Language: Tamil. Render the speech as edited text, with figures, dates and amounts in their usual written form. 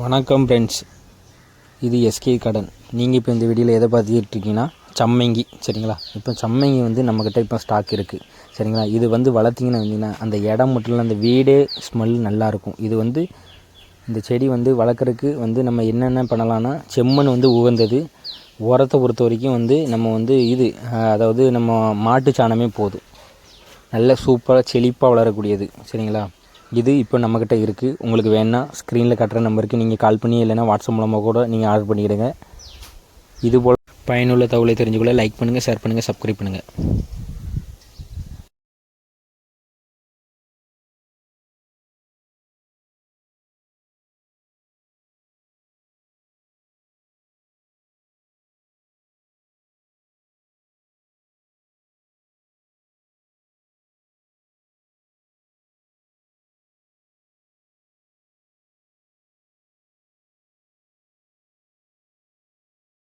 வணக்கம் ஃப்ரெண்ட்ஸ், இது எஸ்கே கார்டன். நீங்கள் இப்போ இந்த வீடியோவில் எதை பார்த்துக்கிட்டு இருக்கீங்கன்னா சம்மங்கி, சரிங்களா? இப்போ சம்மங்கி வந்து நம்மக்கிட்ட இப்போ ஸ்டாக் இருக்குது, சரிங்களா? இது வந்து வளர்த்திங்கன்னு வந்தீங்கன்னா அந்த இடம் மட்டும் இல்லை, அந்த வீடே ஸ்மெல் நல்லாயிருக்கும். இது வந்து இந்த செடி வந்து வளர்க்குறதுக்கு வந்து நம்ம என்னென்ன பண்ணலான்னா, செம்மண் வந்து உகந்தது. உரத்தை பொறுத்த வரைக்கும் வந்து நம்ம வந்து அதாவது நம்ம மாட்டு சாணமே போதும். நல்ல சூப்பராக செழிப்பாக வளரக்கூடியது, சரிங்களா? இது இப்போ நம்மக்கிட்ட இருக்குது. உங்களுக்கு வேணால் ஸ்க்ரீனில் கட்டுற நம்பருக்கு நீங்கள் கால் பண்ணி இல்லைனா வாட்ஸ்அப் மூலமாக கூட நீங்கள் ஆர்டர் பண்ணிக்கிடுங்க. இதுபோல் பயனுள்ள தகவலை தெரிஞ்சுக்கொள்ள லைக் பண்ணுங்கள், ஷேர் பண்ணுங்கள், சப்ஸ்கிரைப் பண்ணுங்கள்.